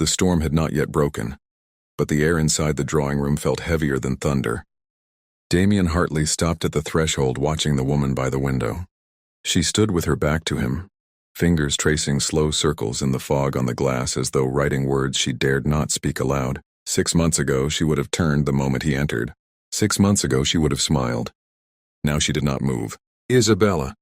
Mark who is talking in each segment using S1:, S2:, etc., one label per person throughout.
S1: The storm had not yet broken, but the air inside the drawing room felt heavier than thunder. Damien Hartley stopped at the threshold watching the woman by the window. She stood with her back to him, fingers tracing slow circles in the fog on the glass as though writing words she dared not speak aloud. 6 months ago, she would have turned the moment he entered. 6 months ago, she would have smiled. Now she did not move. "Isabella."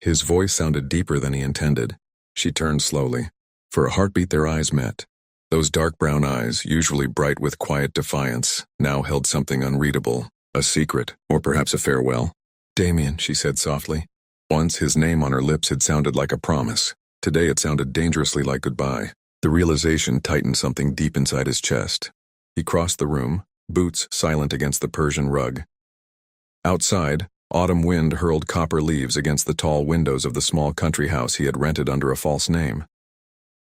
S1: His voice sounded deeper than he intended. She turned slowly. For a heartbeat, their eyes met. Those dark brown eyes, usually bright with quiet defiance, now held something unreadable, a secret, or perhaps a farewell. "Damien," she said softly. Once his name on her lips had sounded like a promise. Today it sounded dangerously like goodbye. The realization tightened something deep inside his chest. He crossed the room, boots silent against the Persian rug. Outside, autumn wind hurled copper leaves against the tall windows of the small country house he had rented under a false name.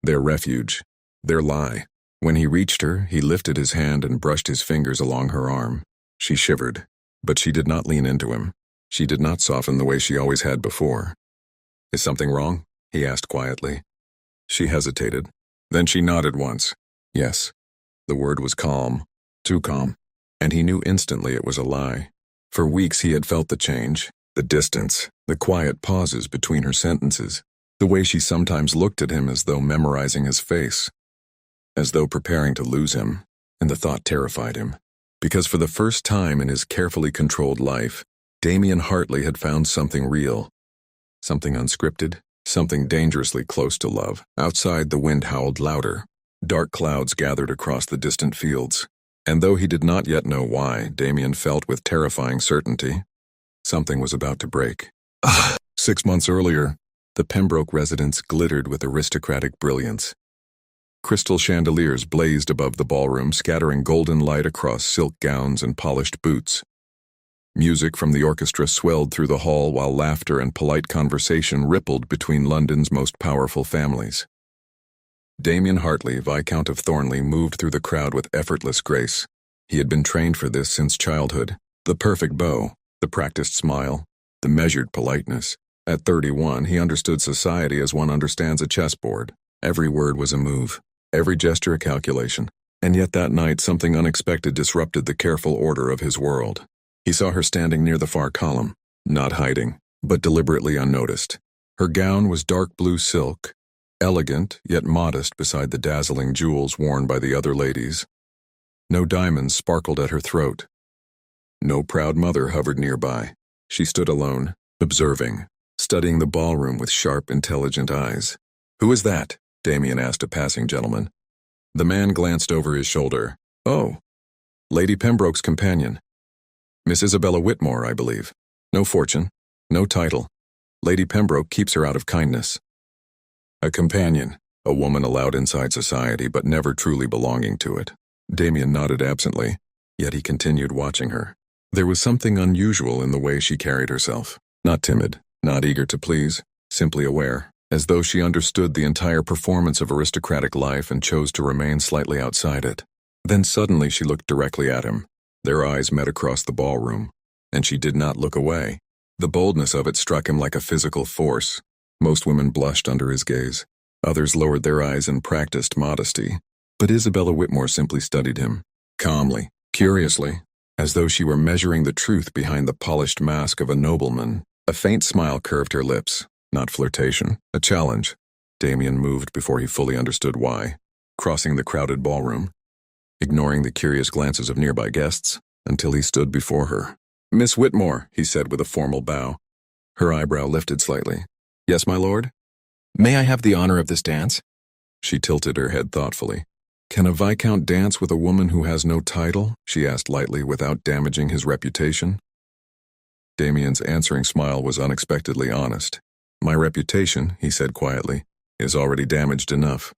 S1: Their refuge, their lie. When he reached her, he lifted his hand and brushed his fingers along her arm. She shivered, but she did not lean into him. She did not soften the way she always had before. "Is something wrong?" he asked quietly. She hesitated. Then she nodded once. Yes. The word was calm, too calm, and he knew instantly it was a lie. For weeks he had felt the change, the distance, the quiet pauses between her sentences, the way she sometimes looked at him as though memorizing his face, as though preparing to lose him, and the thought terrified him. Because for the first time in his carefully controlled life, Damien Hartley had found something real, something unscripted, something dangerously close to love. Outside, the wind howled louder. Dark clouds gathered across the distant fields, and though he did not yet know why, Damien felt with terrifying certainty something was about to break. 6 months earlier, the Pembroke residence glittered with aristocratic brilliance. Crystal chandeliers blazed above the ballroom, scattering golden light across silk gowns and polished boots. Music from the orchestra swelled through the hall while laughter and polite conversation rippled between London's most powerful families. Damien Hartley, Viscount of Thornley, moved through the crowd with effortless grace. He had been trained for this since childhood. The perfect bow, the practiced smile, the measured politeness. At 31, he understood society as one understands a chessboard. Every word was a move, every gesture a calculation. And yet that night something unexpected disrupted the careful order of his world. He saw her standing near the far column, not hiding, but deliberately unnoticed. Her gown was dark blue silk, elegant yet modest beside the dazzling jewels worn by the other ladies. No diamonds sparkled at her throat. No proud mother hovered nearby. She stood alone, observing, studying the ballroom with sharp, intelligent eyes. "Who is that?" Damien asked a passing gentleman. The man glanced over his shoulder. "Oh, Lady Pembroke's companion. Miss Isabella Whitmore, I believe. No fortune, no title. Lady Pembroke keeps her out of kindness." A companion, a woman allowed inside society but never truly belonging to it. Damien nodded absently, yet he continued watching her. There was something unusual in the way she carried herself. Not timid, not eager to please, simply aware, as though she understood the entire performance of aristocratic life and chose to remain slightly outside it. Then suddenly she looked directly at him. Their eyes met across the ballroom, and she did not look away. The boldness of it struck him like a physical force. Most women blushed under his gaze. Others lowered their eyes and practiced modesty. But Isabella Whitmore simply studied him, calmly, curiously, as though she were measuring the truth behind the polished mask of a nobleman. A faint smile curved her lips, not flirtation, a challenge. Damien moved before he fully understood why, crossing the crowded ballroom, ignoring the curious glances of nearby guests, until he stood before her. "Miss Whitmore," he said with a formal bow. Her eyebrow lifted slightly. "Yes, my lord? May I have the honor of this dance?" She tilted her head thoughtfully. "Can a viscount dance with a woman who has no title?" she asked lightly without damaging his reputation. Damien's answering smile was unexpectedly honest. "My reputation," he said quietly, "is already damaged enough."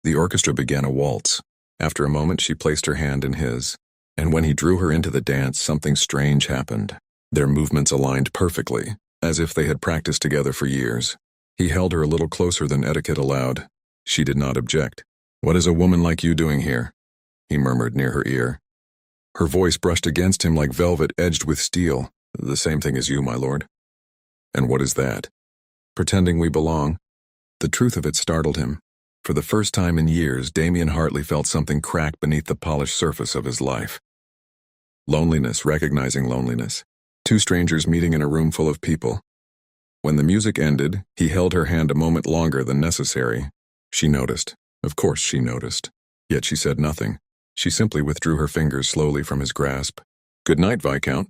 S1: The orchestra began a waltz. After a moment she placed her hand in his, and when he drew her into the dance, something strange happened. Their movements aligned perfectly, as if they had practiced together for years. He held her a little closer than etiquette allowed. She did not object. "What is a woman like you doing here?" he murmured near her ear. Her voice brushed against him like velvet edged with steel. "The same thing as you, my lord." "And what is that?" "Pretending we belong." The truth of it startled him. For the first time in years, Damien Hartley felt something crack beneath the polished surface of his life. Loneliness, recognizing loneliness. Two strangers meeting in a room full of people. When the music ended, he held her hand a moment longer than necessary. She noticed. Of course she noticed. Yet she said nothing. She simply withdrew her fingers slowly from his grasp. "Good night, Viscount."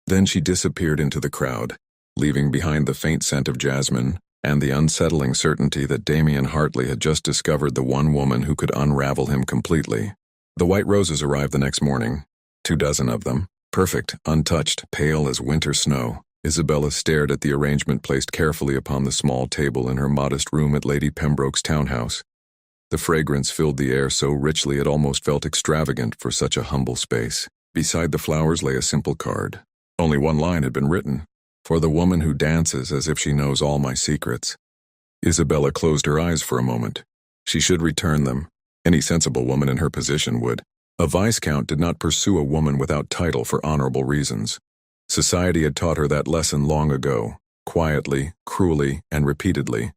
S1: Then she disappeared into the crowd, leaving behind the faint scent of jasmine and the unsettling certainty that Damien Hartley had just discovered the one woman who could unravel him completely. The white roses arrived the next morning, 24 of them, perfect, untouched, pale as winter snow. Isabella stared at the arrangement placed carefully upon the small table in her modest room at Lady Pembroke's townhouse. The fragrance filled the air so richly it almost felt extravagant for such a humble space. Beside the flowers lay a simple card. Only one line had been written. "For the woman who dances as if she knows all my secrets." Isabella closed her eyes for a moment. She should return them. Any sensible woman in her position would. A viscount did not pursue a woman without title for honorable reasons. Society had taught her that lesson long ago, quietly, cruelly, and repeatedly.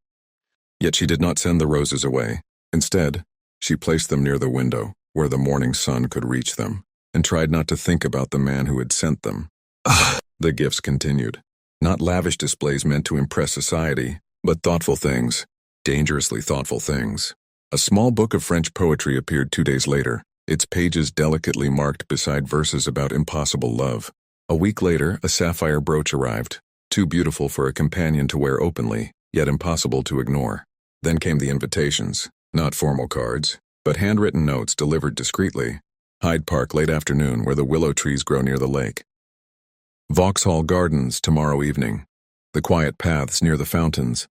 S1: Yet she did not send the roses away. Instead, she placed them near the window, where the morning sun could reach them, and tried not to think about the man who had sent them. The gifts continued. Not lavish displays meant to impress society, but thoughtful things, dangerously thoughtful things. A small book of French poetry appeared 2 days later, its pages delicately marked beside verses about impossible love. A week later, a sapphire brooch arrived, too beautiful for a companion to wear openly, yet impossible to ignore. Then came the invitations, not formal cards, but handwritten notes delivered discreetly. Hyde Park, late afternoon, where the willow trees grow near the lake. Vauxhall Gardens, tomorrow evening. The quiet paths near the fountains.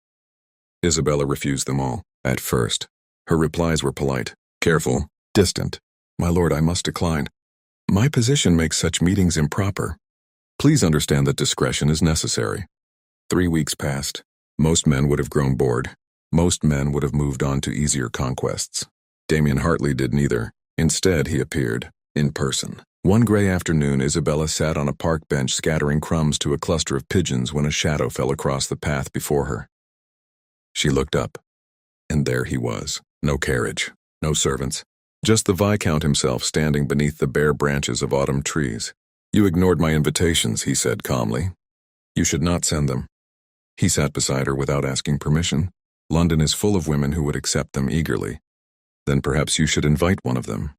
S1: Isabella refused them all, at first. Her replies were polite, careful, distant. "My lord, I must decline. My position makes such meetings improper. Please understand that discretion is necessary." 3 weeks passed. Most men would have grown bored. Most men would have moved on to easier conquests. Damien Hartley did neither. Instead, he appeared, in person. One gray afternoon, Isabella sat on a park bench scattering crumbs to a cluster of pigeons when a shadow fell across the path before her. She looked up, and there he was. No carriage, no servants, just the Viscount himself standing beneath the bare branches of autumn trees. "You ignored my invitations," he said calmly. "You should not send them." He sat beside her without asking permission. "London is full of women who would accept them eagerly. Then perhaps you should invite one of them."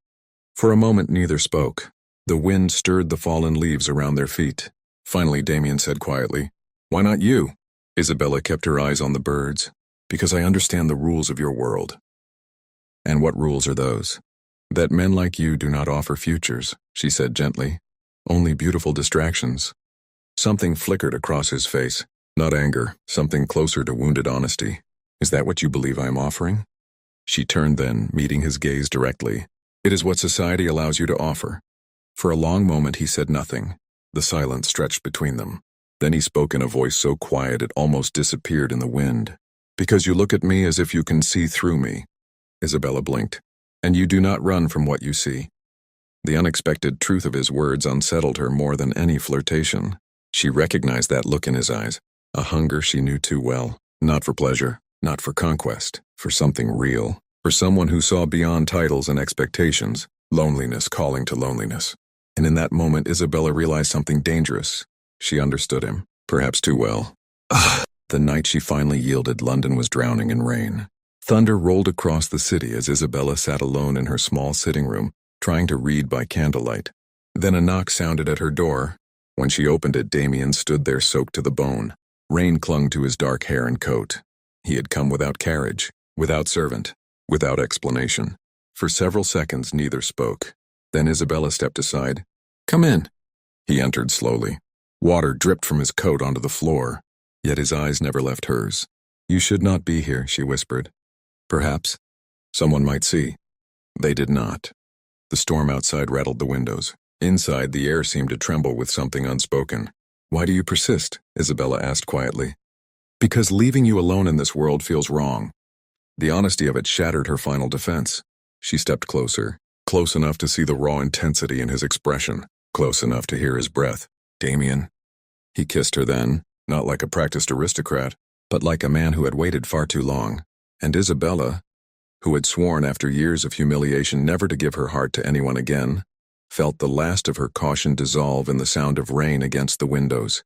S1: For a moment neither spoke. The wind stirred the fallen leaves around their feet. Finally Damien said quietly, "Why not you?" Isabella kept her eyes on the birds. "Because I understand the rules of your world." "And what rules are those?" "That men like you do not offer futures," she said gently. "Only beautiful distractions." Something flickered across his face. Not anger, something closer to wounded honesty. "Is that what you believe I am offering?" She turned then, meeting his gaze directly. "It is what society allows you to offer." For a long moment he said nothing. The silence stretched between them. Then he spoke in a voice so quiet it almost disappeared in the wind. "Because you look at me as if you can see through me." Isabella blinked. "And you do not run from what you see." The unexpected truth of his words unsettled her more than any flirtation. She recognized that look in his eyes, a hunger she knew too well, not for pleasure, not for conquest, for something real, for someone who saw beyond titles and expectations, loneliness calling to loneliness. And in that moment Isabella realized something dangerous. She understood him, perhaps too well. The night she finally yielded, London was drowning in rain. Thunder rolled across the city as Isabella sat alone in her small sitting room, trying to read by candlelight. Then a knock sounded at her door. When she opened it, Damien stood there soaked to the bone. Rain clung to his dark hair and coat. He had come without carriage, without servant, without explanation. For several seconds neither spoke. Then Isabella stepped aside. "Come in." He entered slowly. Water dripped from his coat onto the floor, yet his eyes never left hers. "You should not be here," she whispered. "Perhaps someone might see." They did not. The storm outside rattled the windows. Inside, the air seemed to tremble with something unspoken. "Why do you persist?" Isabella asked quietly. "Because leaving you alone in this world feels wrong." The honesty of it shattered her final defense. She stepped closer, close enough to see the raw intensity in his expression, close enough to hear his breath. "Damien." He kissed her then, not like a practiced aristocrat, but like a man who had waited far too long. And Isabella, who had sworn after years of humiliation never to give her heart to anyone again, felt the last of her caution dissolve in the sound of rain against the windows.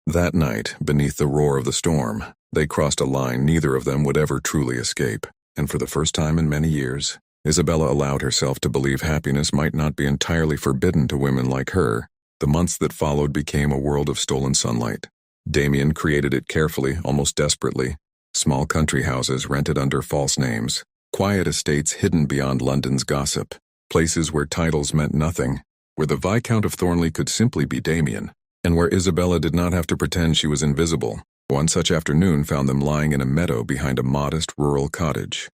S1: That night, beneath the roar of the storm, they crossed a line neither of them would ever truly escape, and for the first time in many years, Isabella allowed herself to believe happiness might not be entirely forbidden to women like her. The months that followed became a world of stolen sunlight. Damien created it carefully, almost desperately. Small country houses rented under false names, quiet estates hidden beyond London's gossip, places where titles meant nothing, where the Viscount of Thornley could simply be Damien, and where Isabella did not have to pretend she was invisible. One such afternoon found them lying in a meadow behind a modest rural cottage.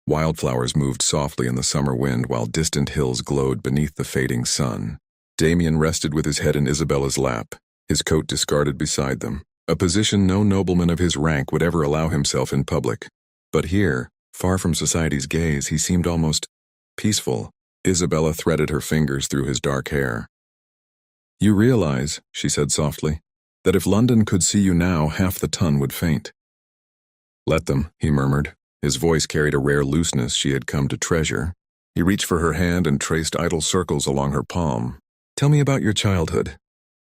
S1: Wildflowers moved softly in the summer wind while distant hills glowed beneath the fading sun. Damien rested with his head in Isabella's lap, his coat discarded beside them, a position no nobleman of his rank would ever allow himself in public. But here, far from society's gaze, he seemed almost peaceful. Isabella threaded her fingers through his dark hair. "You realize," she said softly, "that if London could see you now, half the ton would faint." "Let them," he murmured. His voice carried a rare looseness she had come to treasure. He reached for her hand and traced idle circles along her palm. "Tell me about your childhood."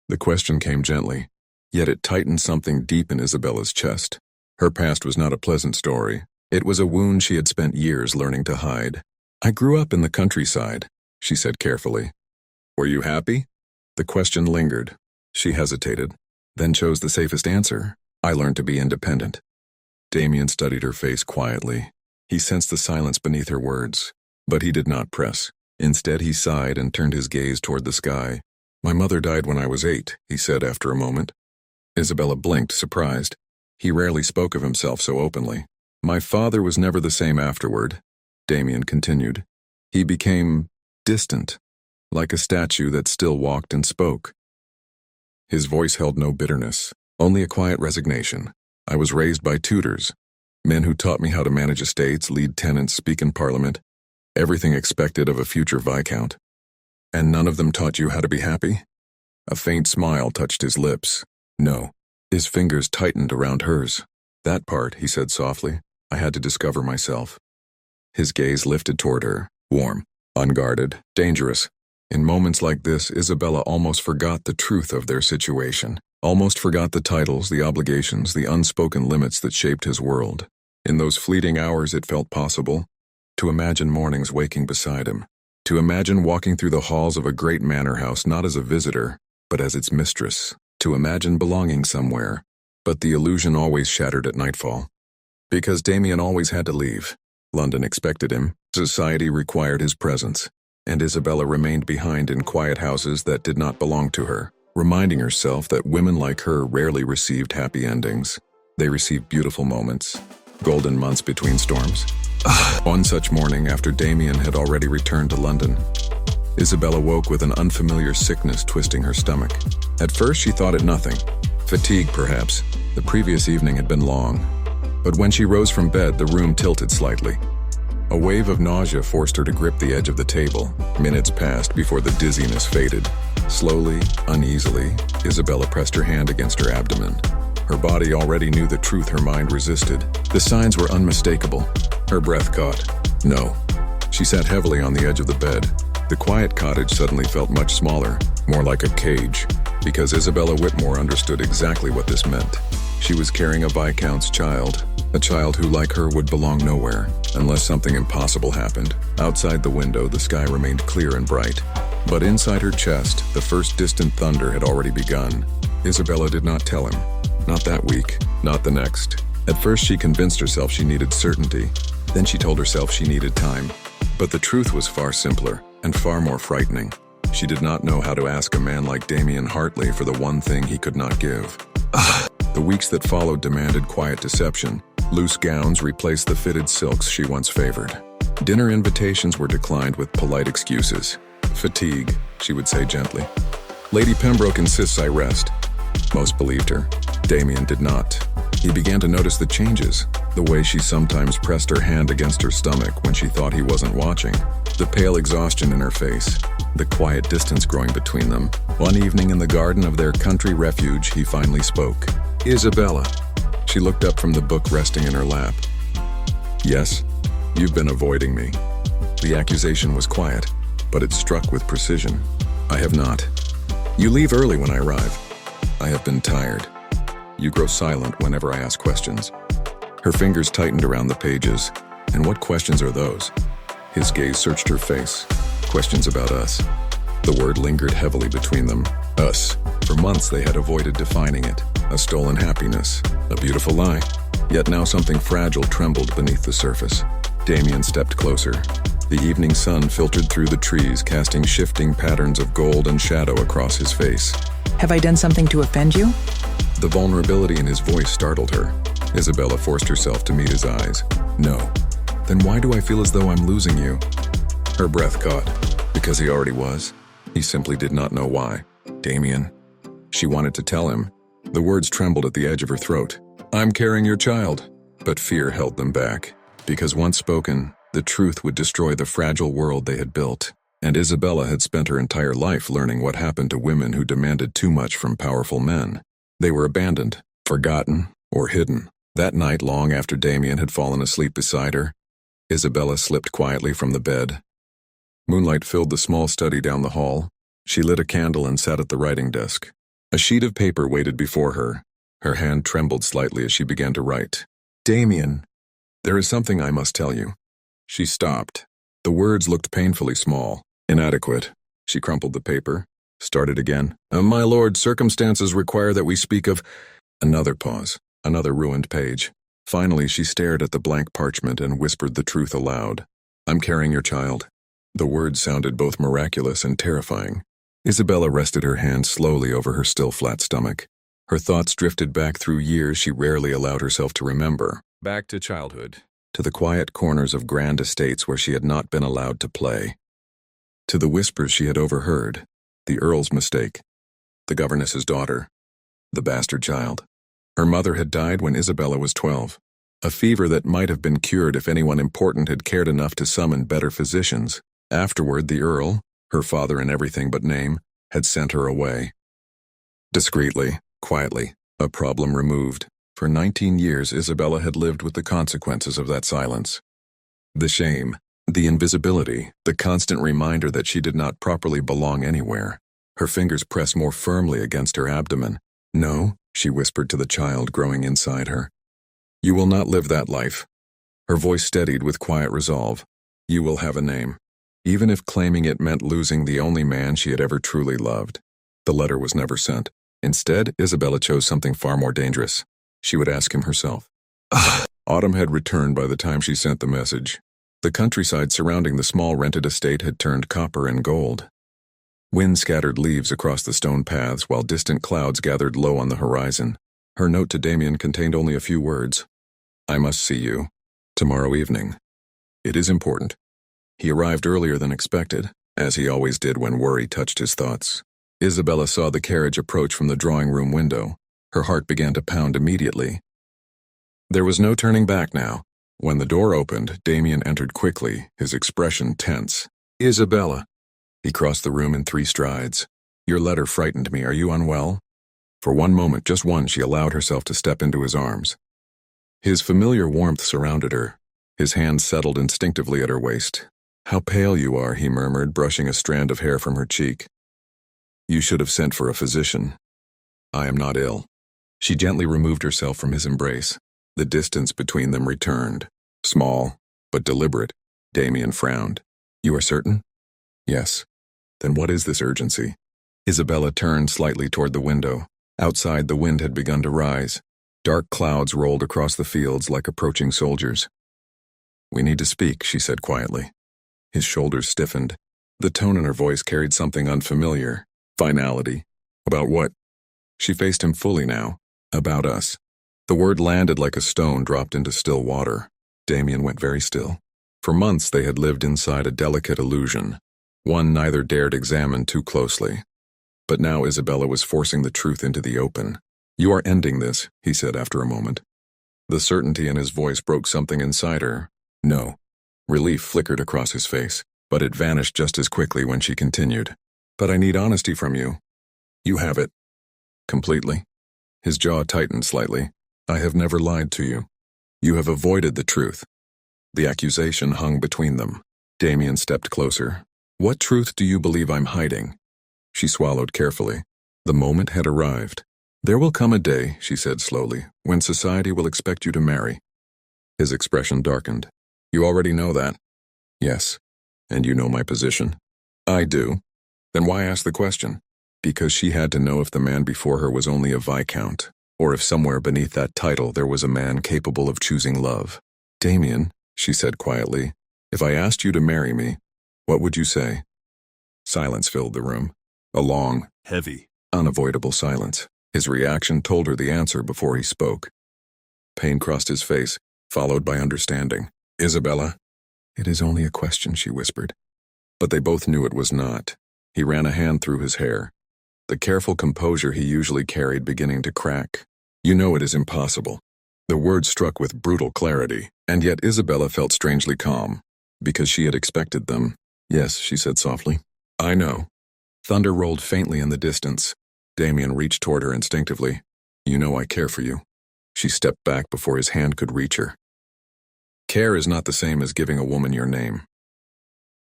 S1: The question came gently, yet it tightened something deep in Isabella's chest. Her past was not a pleasant story. It was a wound she had spent years learning to hide. "I grew up in the countryside," she said carefully. "Were you happy?" The question lingered. She hesitated, then chose the safest answer. "I learned to be independent." Damien studied her face quietly. He sensed the silence beneath her words, but he did not press. Instead, he sighed and turned his gaze toward the sky. "My mother died when I was 8, he said after a moment. Isabella blinked, surprised. He rarely spoke of himself so openly. "My father was never the same afterward," Damien continued. "He became distant, like a statue that still walked and spoke." His voice held no bitterness, only a quiet resignation. "I was raised by tutors, men who taught me how to manage estates, lead tenants, speak in parliament, everything expected of a future viscount. And none of them taught you how to be happy?" A faint smile touched his lips. "No." His fingers tightened around hers. "That part," he said softly, "I had to discover myself." His gaze lifted toward her, warm, unguarded, dangerous. In moments like this, Isabella almost forgot the truth of their situation, almost forgot the titles, the obligations, the unspoken limits that shaped his world. In those fleeting hours it felt possible to imagine mornings waking beside him, to imagine walking through the halls of a great manor house not as a visitor, but as its mistress, to imagine belonging somewhere. But the illusion always shattered at nightfall. Because Damien always had to leave. London expected him, society required his presence, and Isabella remained behind in quiet houses that did not belong to her, reminding herself that women like her rarely received happy endings. They received beautiful moments, golden months between storms. One such morning, after Damien had already returned to London, Isabella woke with an unfamiliar sickness twisting her stomach. At first she thought it nothing. Fatigue, perhaps. The previous evening had been long. But when she rose from bed, the room tilted slightly. A wave of nausea forced her to grip the edge of the table. Minutes passed before the dizziness faded. Slowly, uneasily, Isabella pressed her hand against her abdomen. Her body already knew the truth her mind resisted. The signs were unmistakable. Her breath caught. No. She sat heavily on the edge of the bed. The quiet cottage suddenly felt much smaller, more like a cage, because Isabella Whitmore understood exactly what this meant. She was carrying a viscount's child, a child who, like her, would belong nowhere, unless something impossible happened. Outside the window, the sky remained clear and bright. But inside her chest, the first distant thunder had already begun. Isabella did not tell him. Not that week, not the next. At first she convinced herself she needed certainty. Then she told herself she needed time. But the truth was far simpler and far more frightening. She did not know how to ask a man like Damien Hartley for the one thing he could not give. The weeks that followed demanded quiet deception. Loose gowns replaced the fitted silks she once favored. Dinner invitations were declined with polite excuses. "Fatigue," she would say gently. "Lady Pembroke insists I rest." Most believed her. Damien did not. He began to notice the changes, the way she sometimes pressed her hand against her stomach when she thought he wasn't watching, the pale exhaustion in her face, the quiet distance growing between them. One evening in the garden of their country refuge, he finally spoke. "Isabella." She looked up from the book resting in her lap. "Yes?" You've been avoiding me. The accusation was quiet, but it struck with precision. I have not. You leave early when I arrive. I have been tired. You grow silent whenever I ask questions. Her fingers tightened around the pages. And what questions are those? His gaze searched her face. Questions about us. The word lingered heavily between them. Us. For months they had avoided defining it. A stolen happiness. A beautiful lie. Yet now something fragile trembled beneath the surface. Damien stepped closer. The evening sun filtered through the trees, casting shifting patterns of gold and shadow across his face.
S2: Have I done something to offend you?
S1: The vulnerability in his voice startled her. Isabella forced herself to meet his eyes. No. Then why do I feel as though I'm losing you? Her breath caught. Because he already was. He simply did not know why. Damien. She wanted to tell him. The words trembled at the edge of her throat. I'm carrying your child. But fear held them back. Because once spoken, the truth would destroy the fragile world they had built. And Isabella had spent her entire life learning what happened to women who demanded too much from powerful men. They were abandoned, forgotten, or hidden. That night, long after Damien had fallen asleep beside her, Isabella slipped quietly from the bed. Moonlight filled the small study down the hall. She lit a candle and sat at the writing desk. A sheet of paper waited before her. Her hand trembled slightly as she began to write. Damien, there is something I must tell you. She stopped. The words looked painfully small, inadequate. She crumpled the paper, started again. My lord, circumstances require that we speak of... Another pause, another ruined page. Finally, she stared at the blank parchment and whispered the truth aloud. I'm carrying your child. The words sounded both miraculous and terrifying. Isabella rested her hand slowly over her still flat stomach. Her thoughts drifted back through years she rarely allowed herself to remember. Back to childhood. To the quiet corners of grand estates where she had not been allowed to play. To the whispers she had overheard. The Earl's mistake. The governess's daughter. The bastard child. Her mother had died when Isabella was 12. A fever that might have been cured if anyone important had cared enough to summon better physicians. Afterward, the Earl, her father in everything but name, had sent her away. Discreetly, quietly, a problem removed. For 19 years, Isabella had lived with the consequences of that silence. The shame, the invisibility, the constant reminder that she did not properly belong anywhere. Her fingers pressed more firmly against her abdomen. No, she whispered to the child growing inside her. You will not live that life. Her voice steadied with quiet resolve. You will have a name. Even if claiming it meant losing the only man she had ever truly loved. The letter was never sent. Instead, Isabella chose something far more dangerous. She would ask him herself. Autumn had returned by the time she sent the message. The countryside surrounding the small rented estate had turned copper and gold. Wind scattered leaves across the stone paths while distant clouds gathered low on the horizon. Her note to Damien contained only a few words. I must see you. Tomorrow evening. It is important. He arrived earlier than expected, as he always did when worry touched his thoughts. Isabella saw the carriage approach from the drawing room window. Her heart began to pound immediately. There was no turning back now. When the door opened, Damien entered quickly, his expression tense. Isabella. He crossed the room in 3 strides. Your letter frightened me. Are you unwell? For one moment, just one, she allowed herself to step into his arms. His familiar warmth surrounded her. His hand settled instinctively at her waist. How pale you are, he murmured, brushing a strand of hair from her cheek. You should have sent for a physician. I am not ill. She gently removed herself from his embrace. The distance between them returned. Small, but deliberate. Damien frowned. You are certain? Yes. Then what is this urgency? Isabella turned slightly toward the window. Outside, the wind had begun to rise. Dark clouds rolled across the fields like approaching soldiers. We need to speak, she said quietly. His shoulders stiffened. The tone in her voice carried something unfamiliar. Finality. About what? She faced him fully now. About us. The word landed like a stone dropped into still water. Damien went very still. For months they had lived inside a delicate illusion, one neither dared examine too closely. But now Isabella was forcing the truth into the open. You are ending this, he said after a moment. The certainty in his voice broke something inside her. No. Relief flickered across his face, but it vanished just as quickly when she continued. But I need honesty from you. You have it. Completely. His jaw tightened slightly. I have never lied to you. You have avoided the truth. The accusation hung between them. Damien stepped closer. What truth do you believe I'm hiding? She swallowed carefully. The moment had arrived. There will come a day, she said slowly, when society will expect you to marry. His expression darkened. You already know that. Yes. And you know my position. I do. Then why ask the question? Because she had to know if the man before her was only a viscount, or if somewhere beneath that title there was a man capable of choosing love. Damien, she said quietly, if I asked you to marry me, what would you say? Silence filled the room. A long, heavy, unavoidable silence. His reaction told her the answer before he spoke. Pain crossed his face, followed by understanding. Isabella? It is only a question, she whispered. But they both knew it was not. He ran a hand through his hair, the careful composure he usually carried beginning to crack. You know it is impossible. The words struck with brutal clarity, and yet Isabella felt strangely calm, because she had expected them. Yes, she said softly. I know. Thunder rolled faintly in the distance. Damien reached toward her instinctively. You know I care for you. She stepped back before his hand could reach her. Care is not the same as giving a woman your name.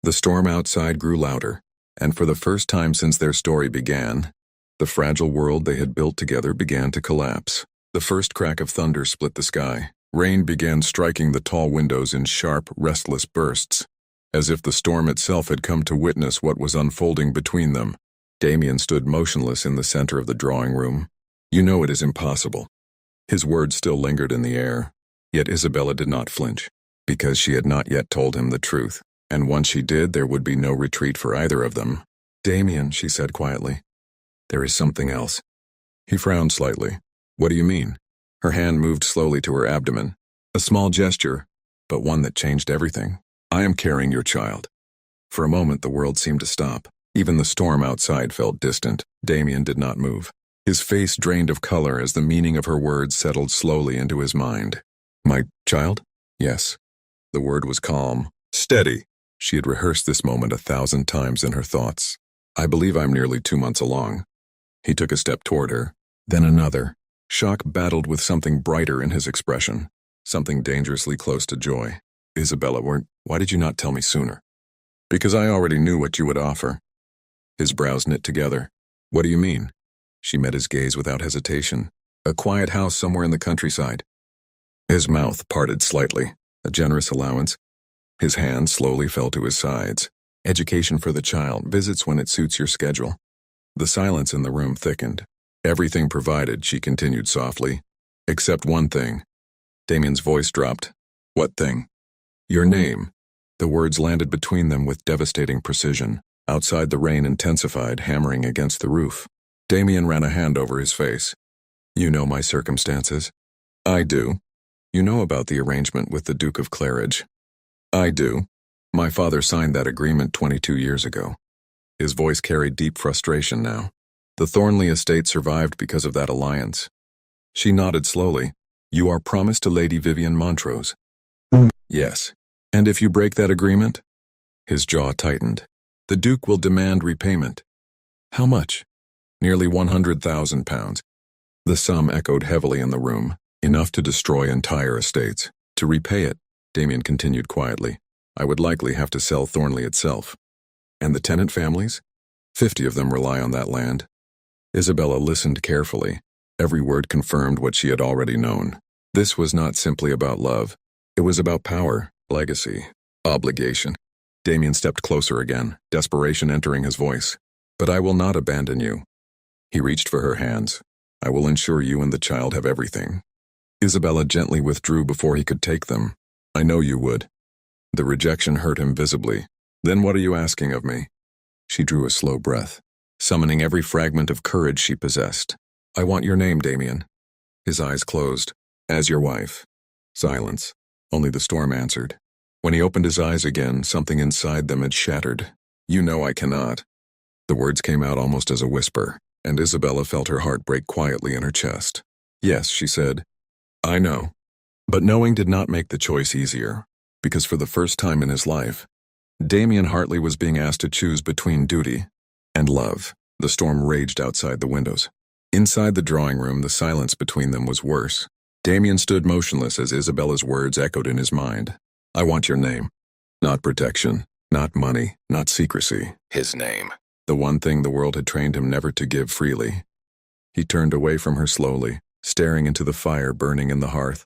S1: The storm outside grew louder, and for the first time since their story began, the fragile world they had built together began to collapse. The first crack of thunder split the sky. Rain began striking the tall windows in sharp, restless bursts, as if the storm itself had come to witness what was unfolding between them. Damien stood motionless in the center of the drawing room. You know it is impossible. His words still lingered in the air, yet Isabella did not flinch, because she had not yet told him the truth, and once she did, there would be no retreat for either of them. Damien, she said quietly, there is something else. He frowned slightly. What do you mean? Her hand moved slowly to her abdomen. A small gesture, but one that changed everything. I am carrying your child. For a moment, the world seemed to stop. Even the storm outside felt distant. Damien did not move. His face drained of color as the meaning of her words settled slowly into his mind. My child? Yes. The word was calm. Steady. She had rehearsed this moment 1,000 times in her thoughts. I believe I'm nearly 2 months along. He took a step toward her, then another. Shock battled with something brighter in his expression, something dangerously close to joy. Isabella, why did you not tell me sooner? Because I already knew what you would offer. His brows knit together. What do you mean? She met his gaze without hesitation. A quiet house somewhere in the countryside. His mouth parted slightly, a generous allowance. His hand slowly fell to his sides. Education for the child, visits when it suits your schedule. The silence in the room thickened. Everything provided, she continued softly. Except one thing. Damien's voice dropped. What thing? Your name. The words landed between them with devastating precision. Outside, the rain intensified, hammering against the roof. Damien ran a hand over his face. You know my circumstances. I do. You know about the arrangement with the Duke of Claridge. I do. My father signed that agreement 22 years ago. His voice carried deep frustration now. The Thornley estate survived because of that alliance. She nodded slowly. You are promised to Lady Vivian Montrose. Yes. And if you break that agreement? His jaw tightened. The Duke will demand repayment. How much? Nearly £100,000. The sum echoed heavily in the room, enough to destroy entire estates. To repay it, Damien continued quietly, I would likely have to sell Thornley itself. And the tenant families? 50 of them rely on that land. Isabella listened carefully. Every word confirmed what she had already known. This was not simply about love. It was about power, legacy, obligation. Damien stepped closer again, desperation entering his voice. But I will not abandon you. He reached for her hands. I will ensure you and the child have everything. Isabella gently withdrew before he could take them. I know you would. The rejection hurt him visibly. Then what are you asking of me? She drew a slow breath, summoning every fragment of courage she possessed. I want your name, Damien. His eyes closed. As your wife. Silence. Only the storm answered. When he opened his eyes again, something inside them had shattered. You know I cannot. The words came out almost as a whisper, and Isabella felt her heart break quietly in her chest. Yes, she said. I know. But knowing did not make the choice easier, because for the first time in his life, Damien Hartley was being asked to choose between duty and love. The storm raged outside the windows. Inside the drawing room, the silence between them was worse. Damien stood motionless as Isabella's words echoed in his mind. I want your name. Not protection, not money, not secrecy. His name. The one thing the world had trained him never to give freely. He turned away from her slowly, staring into the fire burning in the hearth.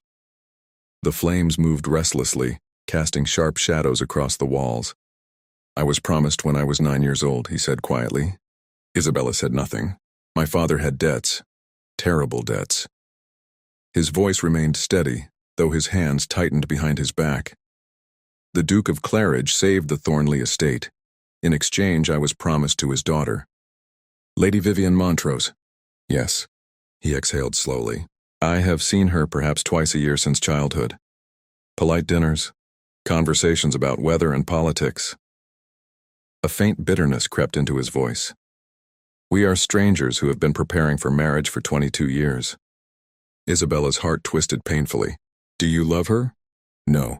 S1: The flames moved restlessly, casting sharp shadows across the walls. I was promised when I was 9 years old, he said quietly. Isabella said nothing. My father had debts. Terrible debts. His voice remained steady, though his hands tightened behind his back. The Duke of Claridge saved the Thornley estate. In exchange, I was promised to his daughter. Lady Vivian Montrose. Yes. He exhaled slowly. I have seen her perhaps twice a year since childhood. Polite dinners, conversations about weather and politics. A faint bitterness crept into his voice. We are strangers who have been preparing for marriage for 22 years. Isabella's heart twisted painfully. Do you love her? No.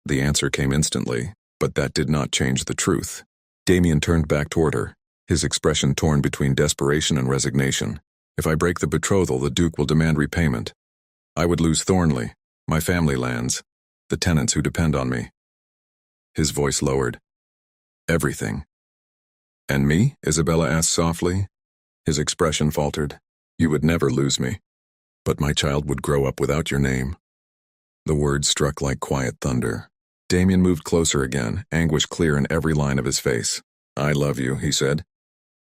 S1: The answer came instantly, but that did not change the truth. Damien turned back toward her, his expression torn between desperation and resignation. If I break the betrothal, the Duke will demand repayment. I would lose Thornley, my family lands, the tenants who depend on me. His voice lowered. Everything. And me? Isabella asked softly. His expression faltered. You would never lose me. But my child would grow up without your name. The words struck like quiet thunder. Damien moved closer again, anguish clear in every line of his face. I love you, he said.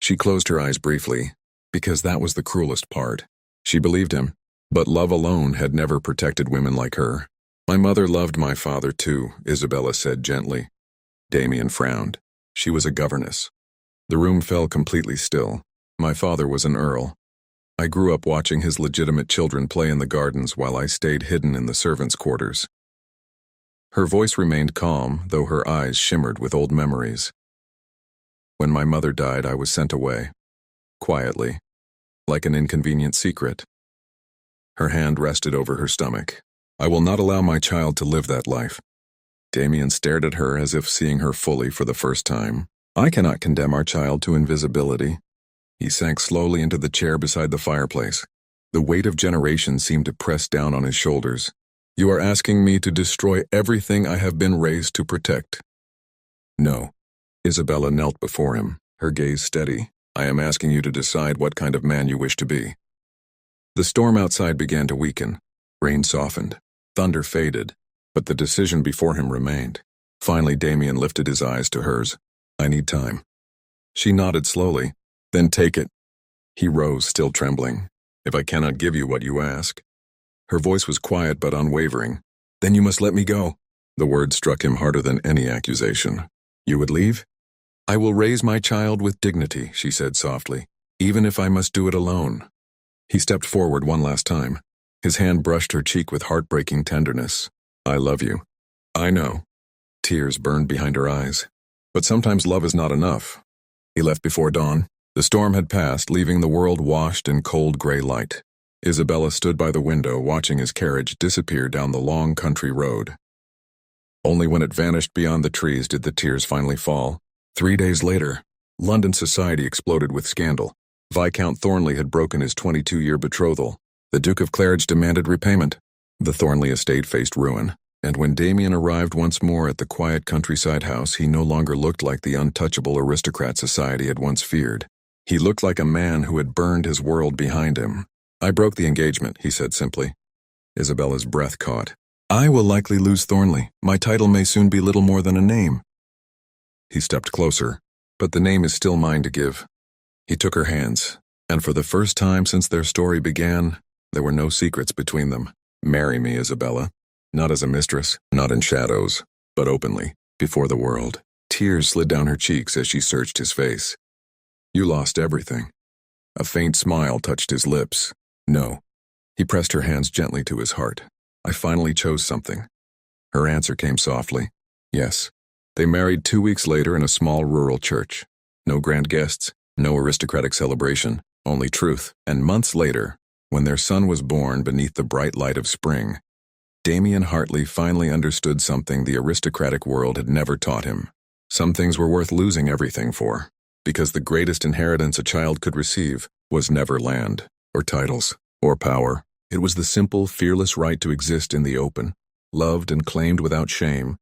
S1: She closed her eyes briefly, because that was the cruelest part. She believed him, but love alone had never protected women like her. My mother loved my father too, Isabella said gently. Damien frowned. She was a governess. The room fell completely still. My father was an earl. I grew up watching his legitimate children play in the gardens while I stayed hidden in the servants' quarters. Her voice remained calm, though her eyes shimmered with old memories. When my mother died, I was sent away. Quietly, like an inconvenient secret. Her hand rested over her stomach. I will not allow my child to live that life. Damien stared at her as if seeing her fully for the first time. I cannot condemn our child to invisibility. He sank slowly into the chair beside the fireplace. The weight of generations seemed to press down on his shoulders. You are asking me to destroy everything I have been raised to protect. No. Isabella knelt before him, her gaze steady. I am asking you to decide what kind of man you wish to be. The storm outside began to weaken. Rain softened. Thunder faded. But the decision before him remained. Finally, Damien lifted his eyes to hers. I need time. She nodded slowly. Then take it. He rose, still trembling. If I cannot give you what you ask. Her voice was quiet but unwavering. Then you must let me go. The word struck him harder than any accusation. You would leave? I will raise my child with dignity, she said softly, even if I must do it alone. He stepped forward one last time. His hand brushed her cheek with heartbreaking tenderness. I love you. I know. Tears burned behind her eyes. But sometimes love is not enough. He left before dawn. The storm had passed, leaving the world washed in cold gray light. Isabella stood by the window, watching his carriage disappear down the long country road. Only when it vanished beyond the trees did the tears finally fall. 3 days later, London society exploded with scandal. Viscount Thornley had broken his 22-year betrothal. The Duke of Claridge demanded repayment. The Thornley estate faced ruin, and when Damien arrived once more at the quiet countryside house, he no longer looked like the untouchable aristocrat society had once feared. He looked like a man who had burned his world behind him. I broke the engagement, he said simply. Isabella's breath caught. I will likely lose Thornley. My title may soon be little more than a name. He stepped closer, but the name is still mine to give. He took her hands, and for the first time since their story began, there were no secrets between them. Marry me, Isabella. Not as a mistress, not in shadows, but openly, before the world. Tears slid down her cheeks as she searched his face. You lost everything. A faint smile touched his lips. No. He pressed her hands gently to his heart. I finally chose something. Her answer came softly. Yes. They married 2 weeks later in a small rural church. No grand guests, no aristocratic celebration, only truth. And months later, when their son was born beneath the bright light of spring, Damien Hartley finally understood something the aristocratic world had never taught him. Some things were worth losing everything for, because the greatest inheritance a child could receive was never land, or titles, or power. It was the simple, fearless right to exist in the open, loved and claimed without shame,